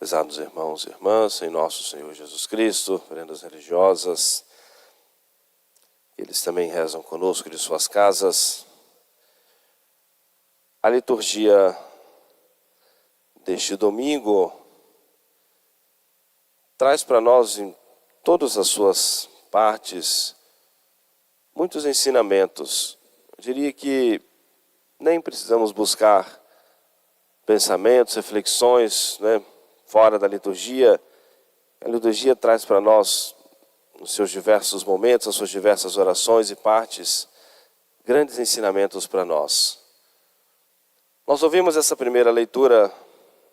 Prezados irmãos e irmãs, em nosso Senhor Jesus Cristo, oferendas religiosas, eles também rezam conosco de suas casas. A liturgia deste domingo traz para nós, em todas as suas partes, muitos ensinamentos. Eu diria que nem precisamos buscar pensamentos, reflexões, fora da liturgia. A liturgia traz para nós, nos seus diversos momentos, as suas diversas orações e partes, grandes ensinamentos para nós. Nós ouvimos essa primeira leitura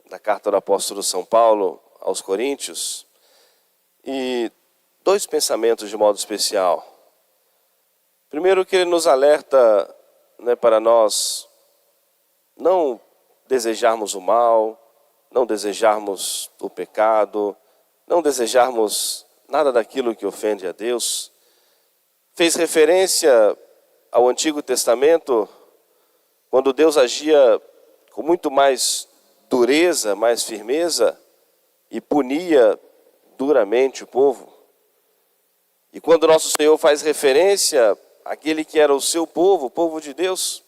da carta do apóstolo São Paulo aos Coríntios e dois pensamentos de modo especial. Primeiro, que ele nos alerta para nós não desejarmos o mal, não desejarmos o pecado, não desejarmos nada daquilo que ofende a Deus. Fez referência ao Antigo Testamento, quando Deus agia com muito mais dureza, mais firmeza, e punia duramente o povo. E quando nosso Senhor faz referência àquele que era o seu povo, o povo de Deus,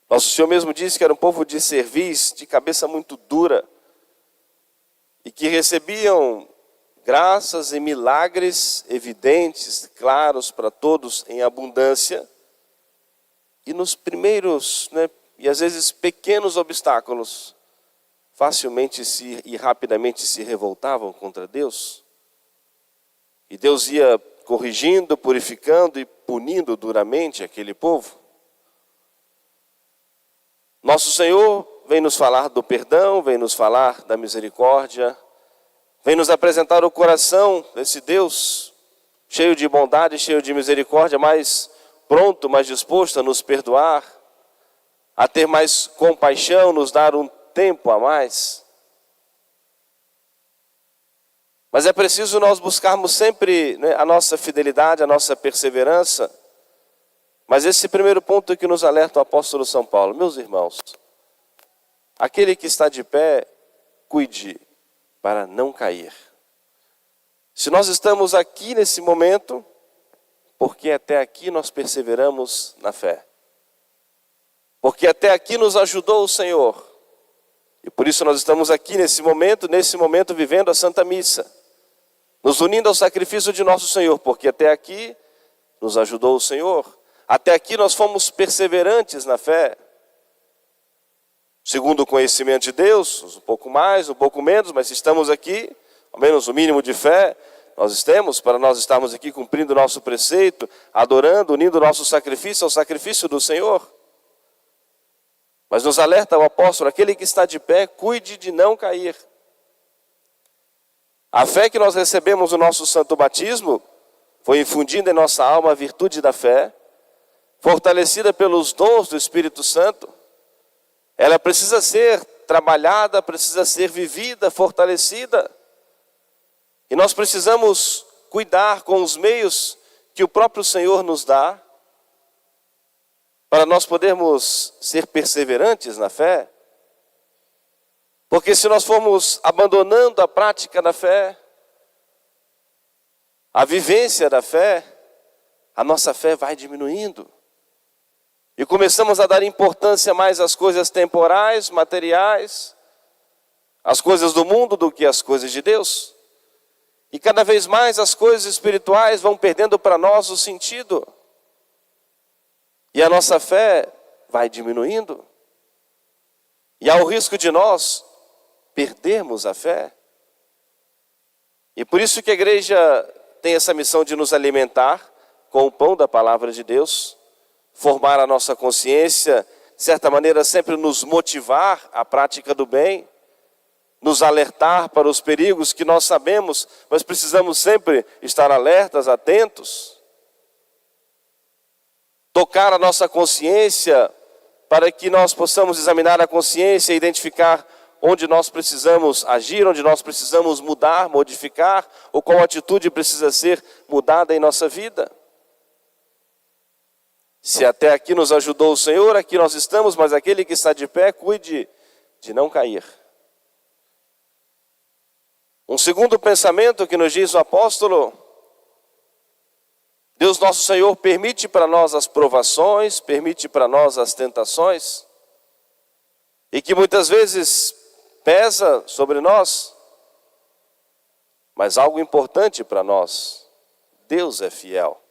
nosso Senhor mesmo disse que era um povo de cerviz, de cabeça muito dura, e que recebiam graças e milagres evidentes, claros para todos, em abundância. E nos primeiros, e às vezes pequenos obstáculos, facilmente e rapidamente se revoltavam contra Deus. E Deus ia corrigindo, purificando e punindo duramente aquele povo. Nosso Senhor vem nos falar do perdão, vem nos falar da misericórdia, vem nos apresentar o coração desse Deus cheio de bondade, cheio de misericórdia, mais pronto, mais disposto a nos perdoar, a ter mais compaixão, nos dar um tempo a mais. Mas é preciso nós buscarmos sempre a nossa fidelidade, a nossa perseverança. Mas esse primeiro ponto que nos alerta o apóstolo São Paulo: meus irmãos, aquele que está de pé, cuide para não cair. Se nós estamos aqui nesse momento, porque até aqui nós perseveramos na fé. Porque até aqui nos ajudou o Senhor. E por isso nós estamos aqui nesse momento vivendo a Santa Missa, nos unindo ao sacrifício de nosso Senhor, porque até aqui nos ajudou o Senhor. Até aqui nós fomos perseverantes na fé. Segundo o conhecimento de Deus, um pouco mais, um pouco menos, mas estamos aqui, ao menos o mínimo de fé, nós temos, para nós estarmos aqui cumprindo o nosso preceito, adorando, unindo o nosso sacrifício ao sacrifício do Senhor. Mas nos alerta o apóstolo: aquele que está de pé, cuide de não cair. A fé que nós recebemos no nosso santo batismo foi infundida em nossa alma a virtude da fé, fortalecida pelos dons do Espírito Santo. Ela precisa ser trabalhada, precisa ser vivida, fortalecida. E nós precisamos cuidar com os meios que o próprio Senhor nos dá, para nós podermos ser perseverantes na fé. Porque se nós formos abandonando a prática da fé, a vivência da fé, a nossa fé vai diminuindo. E começamos a dar importância mais às coisas temporais, materiais, às coisas do mundo do que às coisas de Deus. E cada vez mais as coisas espirituais vão perdendo para nós o sentido. E a nossa fé vai diminuindo. E há o risco de nós perdermos a fé. E por isso que a igreja tem essa missão de nos alimentar com o pão da palavra de Deus, formar a nossa consciência, de certa maneira sempre nos motivar à prática do bem, nos alertar para os perigos que nós sabemos, mas precisamos sempre estar alertas, atentos. Tocar a nossa consciência para que nós possamos examinar a consciência e identificar onde nós precisamos agir, onde nós precisamos mudar, modificar, ou qual atitude precisa ser mudada em nossa vida. Se até aqui nos ajudou o Senhor, aqui nós estamos, mas aquele que está de pé, cuide de não cair. Um segundo pensamento que nos diz o apóstolo: Deus nosso Senhor permite para nós as provações, permite para nós as tentações, e que muitas vezes pesa sobre nós, mas algo importante para nós: Deus é fiel.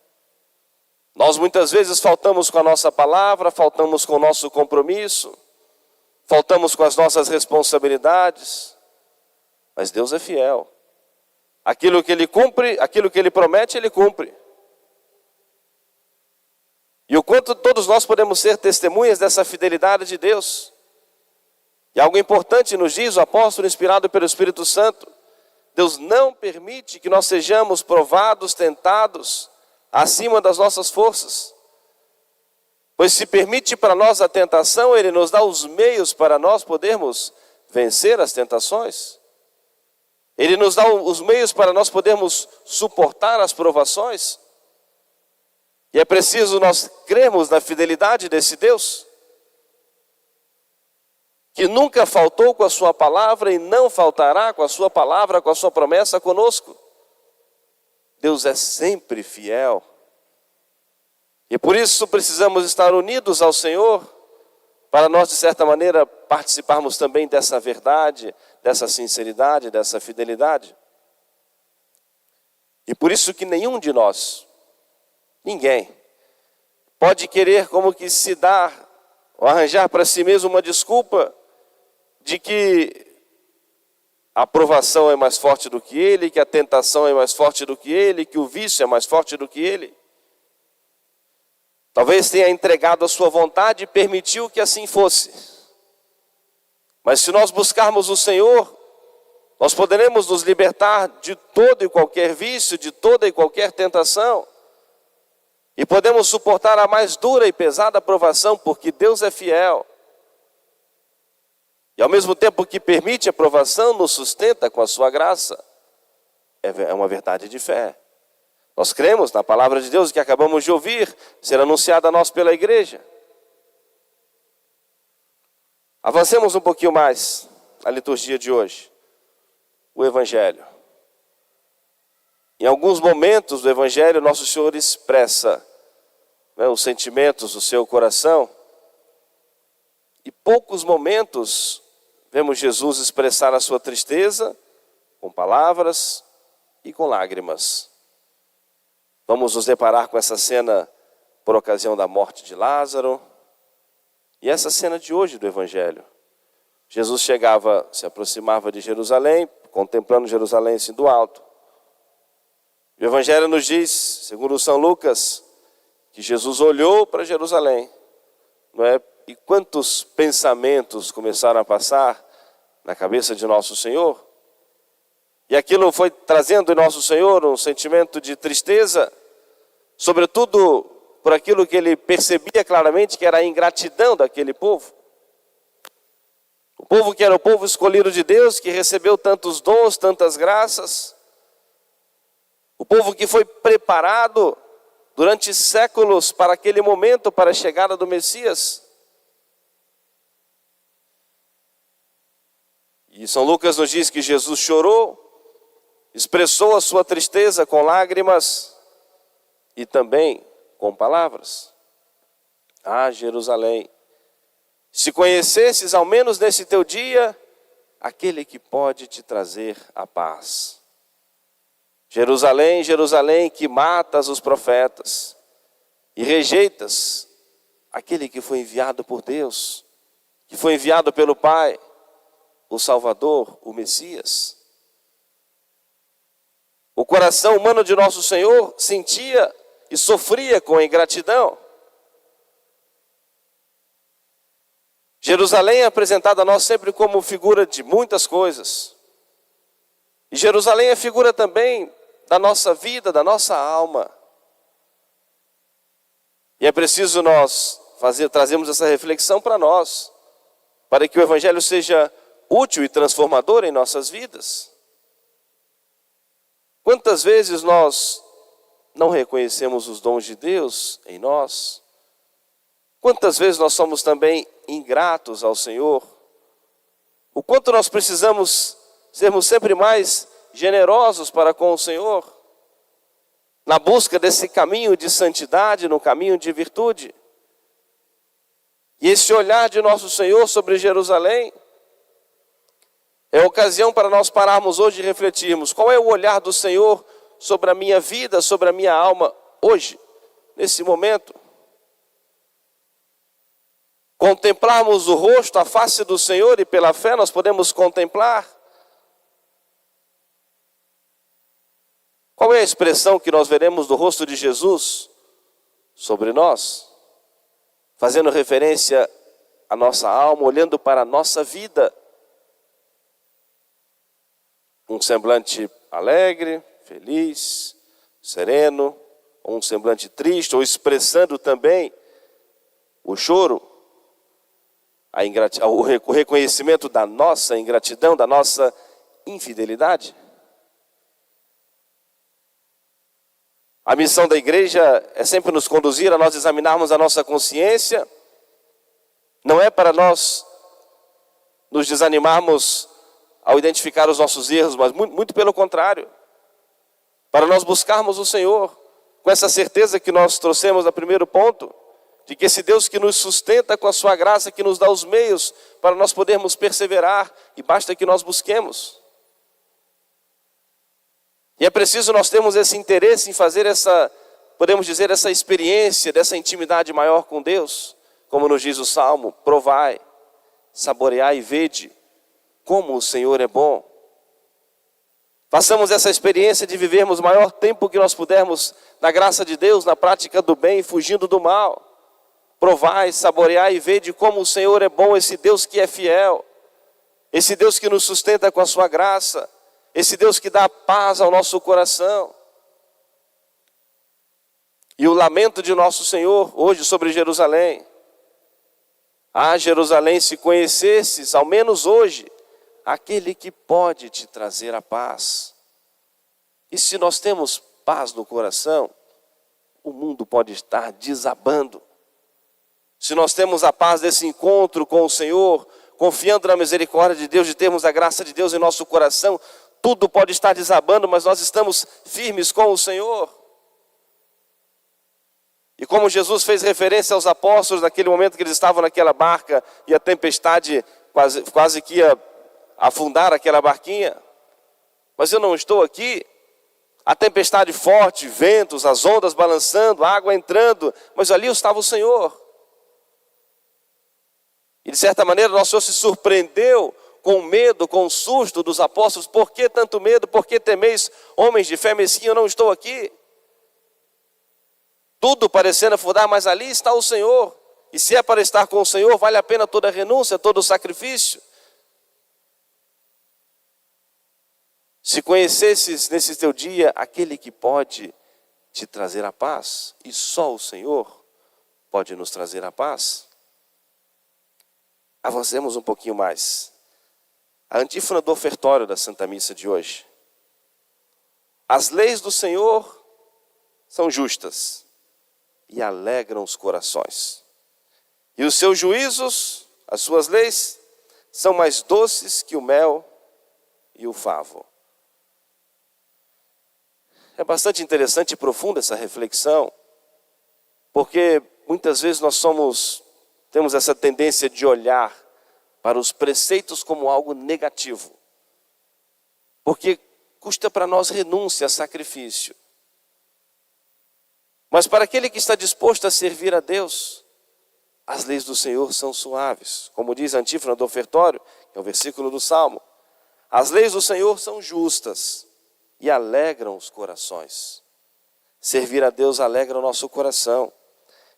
Nós muitas vezes faltamos com a nossa palavra, faltamos com o nosso compromisso, faltamos com as nossas responsabilidades, mas Deus é fiel. Aquilo que Ele cumpre, aquilo que Ele promete, Ele cumpre. E o quanto todos nós podemos ser testemunhas dessa fidelidade de Deus. E algo importante nos diz o apóstolo, inspirado pelo Espírito Santo: Deus não permite que nós sejamos provados, tentados, acima das nossas forças. Pois se permite para nós a tentação, Ele nos dá os meios para nós podermos vencer as tentações. Ele nos dá os meios para nós podermos suportar as provações. E é preciso nós crermos na fidelidade desse Deus, que nunca faltou com a sua palavra e não faltará com a sua palavra, com a sua promessa conosco. Deus é sempre fiel. E por isso precisamos estar unidos ao Senhor, para nós, de certa maneira, participarmos também dessa verdade, dessa sinceridade, dessa fidelidade. E por isso que nenhum de nós, ninguém, pode querer como que se dar, ou arranjar para si mesmo uma desculpa de que a provação é mais forte do que ele, que a tentação é mais forte do que ele, que o vício é mais forte do que ele. Talvez tenha entregado a sua vontade e permitiu que assim fosse. Mas se nós buscarmos o Senhor, nós poderemos nos libertar de todo e qualquer vício, de toda e qualquer tentação. E podemos suportar a mais dura e pesada provação, porque Deus é fiel. E ao mesmo tempo que permite a provação, nos sustenta com a sua graça. É uma verdade de fé. Nós cremos na palavra de Deus que acabamos de ouvir, ser anunciada a nós pela igreja. Avancemos um pouquinho mais na liturgia de hoje. O Evangelho. Em alguns momentos do Evangelho, Nosso Senhor expressa os sentimentos do seu coração. E poucos momentos vemos Jesus expressar a sua tristeza com palavras e com lágrimas. Vamos nos deparar com essa cena por ocasião da morte de Lázaro. E essa cena de hoje do Evangelho. Jesus se aproximava de Jerusalém, contemplando Jerusalém assim do alto. O Evangelho nos diz, segundo São Lucas, que Jesus olhou para Jerusalém, não é? E quantos pensamentos começaram a passar na cabeça de Nosso Senhor? E aquilo foi trazendo em Nosso Senhor um sentimento de tristeza, sobretudo por aquilo que ele percebia claramente que era a ingratidão daquele povo. O povo que era o povo escolhido de Deus, que recebeu tantos dons, tantas graças. O povo que foi preparado durante séculos para aquele momento, para a chegada do Messias. E São Lucas nos diz que Jesus chorou, expressou a sua tristeza com lágrimas e também com palavras. Ah, Jerusalém, se conhecesses ao menos nesse teu dia, aquele que pode te trazer a paz. Jerusalém, Jerusalém, que matas os profetas e rejeitas aquele que foi enviado por Deus, que foi enviado pelo Pai, o Salvador, o Messias. O coração humano de Nosso Senhor sentia e sofria com a ingratidão. Jerusalém é apresentada a nós sempre como figura de muitas coisas. E Jerusalém é figura também da nossa vida, da nossa alma. E é preciso nós trazermos essa reflexão para nós, para que o Evangelho seja útil e transformador em nossas vidas. Quantas vezes nós não reconhecemos os dons de Deus em nós? Quantas vezes nós somos também ingratos ao Senhor? O quanto nós precisamos sermos sempre mais generosos para com o Senhor, na busca desse caminho de santidade, no caminho de virtude. E esse olhar de nosso Senhor sobre Jerusalém é ocasião para nós pararmos hoje e refletirmos: qual é o olhar do Senhor sobre a minha vida, sobre a minha alma hoje, nesse momento? Contemplarmos o rosto, a face do Senhor, e pela fé nós podemos contemplar. Qual é a expressão que nós veremos do rosto de Jesus sobre nós? Fazendo referência à nossa alma, olhando para a nossa vida. Um semblante alegre, feliz, sereno, ou um semblante triste, ou expressando também o choro, o reconhecimento da nossa ingratidão, da nossa infidelidade. A missão da igreja é sempre nos conduzir a nós examinarmos a nossa consciência. Não é para nós nos desanimarmos ao identificar os nossos erros, mas muito pelo contrário. Para nós buscarmos o Senhor, com essa certeza que nós trouxemos no primeiro ponto, de que esse Deus que nos sustenta com a sua graça, que nos dá os meios para nós podermos perseverar, e basta que nós busquemos. E é preciso nós termos esse interesse em fazer podemos dizer, essa experiência dessa intimidade maior com Deus, como nos diz o Salmo: provai, saboreai e vede como o Senhor é bom. Façamos essa experiência de vivermos o maior tempo que nós pudermos na graça de Deus, na prática do bem, fugindo do mal. Provai, saboreai e vede como o Senhor é bom, esse Deus que é fiel, esse Deus que nos sustenta com a sua graça, esse Deus que dá paz ao nosso coração. E o lamento de nosso Senhor hoje sobre Jerusalém: ah, Jerusalém, se conhecesses, ao menos hoje, aquele que pode te trazer a paz. E se nós temos paz no coração, o mundo pode estar desabando. Se nós temos a paz desse encontro com o Senhor, confiando na misericórdia de Deus, de termos a graça de Deus em nosso coração, tudo pode estar desabando, mas nós estamos firmes com o Senhor. E como Jesus fez referência aos apóstolos naquele momento que eles estavam naquela barca e a tempestade quase que ia afundar aquela barquinha: mas eu não estou aqui. A tempestade forte, ventos, as ondas balançando, a água entrando, mas ali estava o Senhor. E de certa maneira nosso Senhor se surpreendeu com o medo, com o susto dos apóstolos. Por que tanto medo? Por que temeis, homens de fé mesquinha? Eu não estou aqui. Tudo parecendo afundar, mas ali está o Senhor. E se é para estar com o Senhor, vale a pena toda a renúncia, todo o sacrifício. Se conhecesses nesse teu dia aquele que pode te trazer a paz, e só o Senhor pode nos trazer a paz. Avancemos um pouquinho mais. A antífona do ofertório da Santa Missa de hoje: as leis do Senhor são justas e alegram os corações, e os seus juízos, as suas leis, são mais doces que o mel e o favo. É bastante interessante e profunda essa reflexão, porque muitas vezes nós temos essa tendência de olhar para os preceitos como algo negativo, porque custa para nós renúncia, sacrifício. Mas para aquele que está disposto a servir a Deus, as leis do Senhor são suaves. Como diz a antífona do ofertório, que é o versículo do Salmo: as leis do Senhor são justas e alegram os corações. Servir a Deus alegra o nosso coração.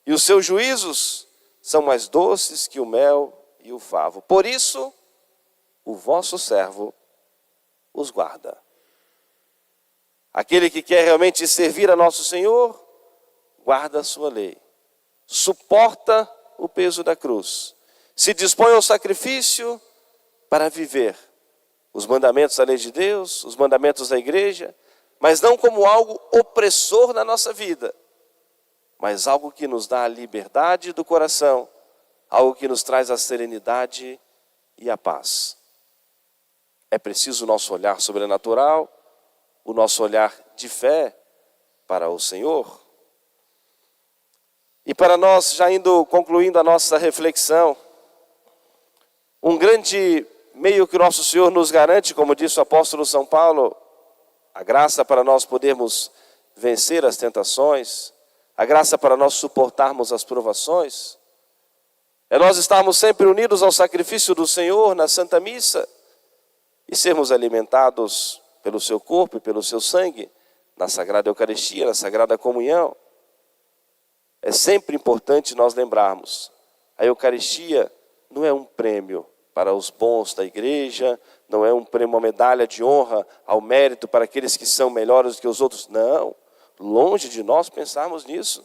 E os seus juízos são mais doces que o mel e o favo. Por isso, o vosso servo os guarda. Aquele que quer realmente servir a nosso Senhor, guarda a sua lei, suporta o peso da cruz, se dispõe ao sacrifício para viver os mandamentos da lei de Deus, os mandamentos da igreja, mas não como algo opressor na nossa vida, mas algo que nos dá a liberdade do coração, algo que nos traz a serenidade e a paz. É preciso o nosso olhar sobrenatural, o nosso olhar de fé para o Senhor. E para nós, já concluindo a nossa reflexão, um grande meio que o nosso Senhor nos garante, como disse o apóstolo São Paulo, a graça para nós podermos vencer as tentações, a graça para nós suportarmos as provações, é nós estarmos sempre unidos ao sacrifício do Senhor na Santa Missa e sermos alimentados pelo seu corpo e pelo seu sangue na Sagrada Eucaristia, na Sagrada Comunhão. É sempre importante nós lembrarmos, a Eucaristia não é um prêmio para os bons da igreja, não é um prêmio, uma medalha de honra ao mérito para aqueles que são melhores do que os outros. Não, longe de nós pensarmos nisso.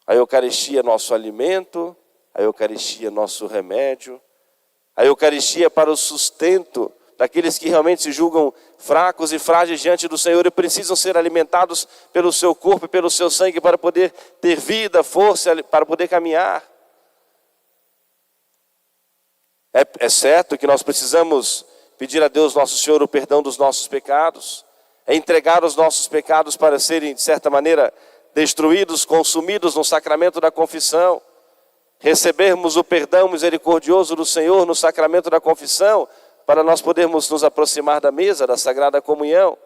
A Eucaristia é nosso alimento, a Eucaristia é nosso remédio, a Eucaristia é para o sustento daqueles que realmente se julgam fracos e frágeis diante do Senhor e precisam ser alimentados pelo seu corpo e pelo seu sangue para poder ter vida, força, para poder caminhar. É certo que nós precisamos pedir a Deus nosso Senhor o perdão dos nossos pecados, é entregar os nossos pecados para serem, de certa maneira, destruídos, consumidos no sacramento da confissão, recebermos o perdão misericordioso do Senhor no sacramento da confissão, para nós podermos nos aproximar da mesa da Sagrada Comunhão.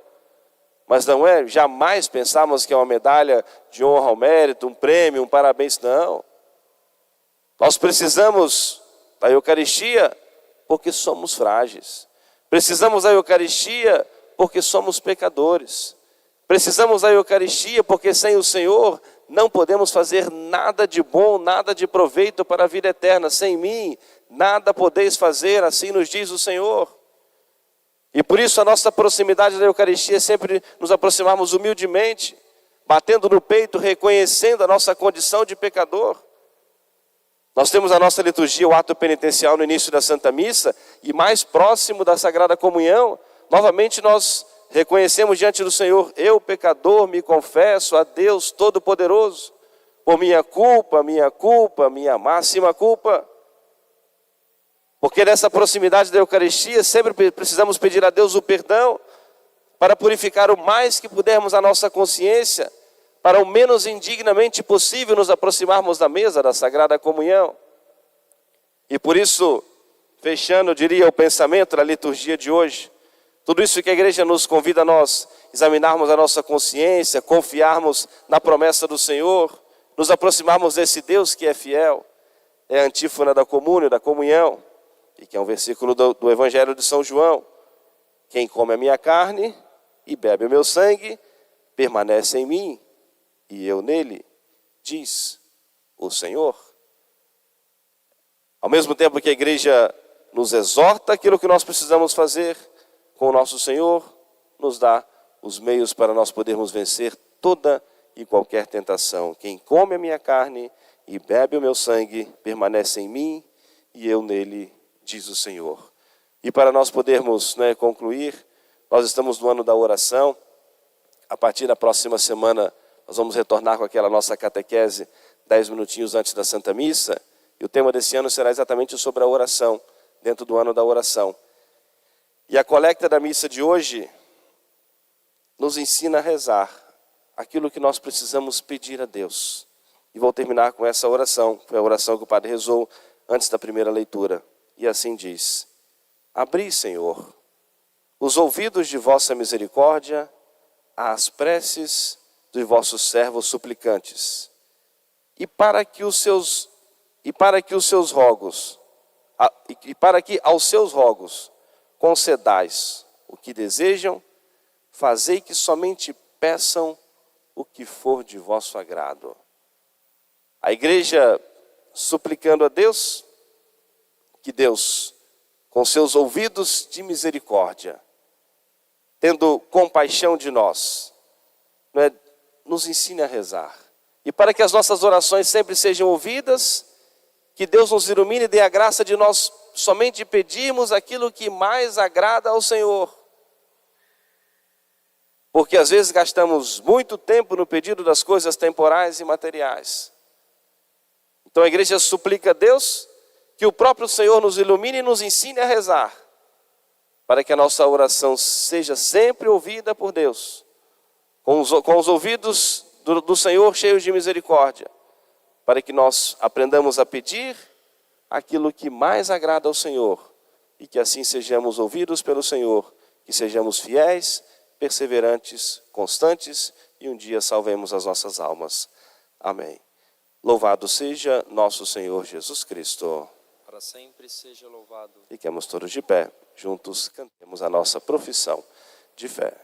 Mas não é jamais pensarmos que é uma medalha de honra ao mérito, um prêmio, um parabéns, não. Nós precisamos da Eucaristia porque somos frágeis. Precisamos da Eucaristia porque somos pecadores. Precisamos da Eucaristia porque sem o Senhor não podemos fazer nada de bom, nada de proveito para a vida eterna. Sem mim, nada podeis fazer, assim nos diz o Senhor. E por isso a nossa proximidade da Eucaristia é sempre nos aproximarmos humildemente, batendo no peito, reconhecendo a nossa condição de pecador. Nós temos a nossa liturgia, o ato penitencial no início da Santa Missa, e mais próximo da Sagrada Comunhão, novamente nós reconhecemos diante do Senhor, eu pecador me confesso a Deus Todo-Poderoso, por minha culpa, minha máxima culpa. Porque nessa proximidade da Eucaristia, sempre precisamos pedir a Deus o perdão, para purificar o mais que pudermos a nossa consciência, para o menos indignamente possível nos aproximarmos da mesa da Sagrada Comunhão. E por isso, fechando, eu diria, o pensamento da liturgia de hoje, tudo isso que a igreja nos convida a nós examinarmos a nossa consciência, confiarmos na promessa do Senhor, nos aproximarmos desse Deus que é fiel, é a antífona da comúnio, da comunhão, e que é um versículo do Evangelho de São João. Quem come a minha carne e bebe o meu sangue, permanece em mim, e eu nele, diz o Senhor. Ao mesmo tempo que a igreja nos exorta aquilo que nós precisamos fazer, com o nosso Senhor, nos dá os meios para nós podermos vencer toda e qualquer tentação. Quem come a minha carne e bebe o meu sangue, permanece em mim, e eu nele, diz o Senhor. E para nós podermos concluir, nós estamos no ano da oração. A partir da próxima semana, nós vamos retornar com aquela nossa catequese 10 minutinhos antes da Santa Missa. E o tema desse ano será exatamente sobre a oração, dentro do ano da oração. E a colecta da missa de hoje nos ensina a rezar aquilo que nós precisamos pedir a Deus. E vou terminar com essa oração. Foi a oração que o padre rezou antes da primeira leitura. E assim diz: abri, Senhor, os ouvidos de vossa misericórdia às preces dos vossos servos suplicantes, e para que aos seus rogos concedais o que desejam, fazei que somente peçam o que for de vosso agrado. A igreja suplicando a Deus, que Deus, com seus ouvidos de misericórdia, tendo compaixão de nós, nos ensine a rezar. E para que as nossas orações sempre sejam ouvidas, que Deus nos ilumine e dê a graça de nós somente pedirmos aquilo que mais agrada ao Senhor. Porque às vezes gastamos muito tempo no pedido das coisas temporais e materiais. Então a igreja suplica a Deus que o próprio Senhor nos ilumine e nos ensine a rezar, para que a nossa oração seja sempre ouvida por Deus, com os ouvidos do Senhor cheios de misericórdia, para que nós aprendamos a pedir aquilo que mais agrada ao Senhor, e que assim sejamos ouvidos pelo Senhor, que sejamos fiéis, perseverantes, constantes, e um dia salvemos as nossas almas. Amém. Louvado seja nosso Senhor Jesus Cristo. Para sempre seja louvado. Fiquemos todos de pé, juntos cantemos a nossa profissão de fé.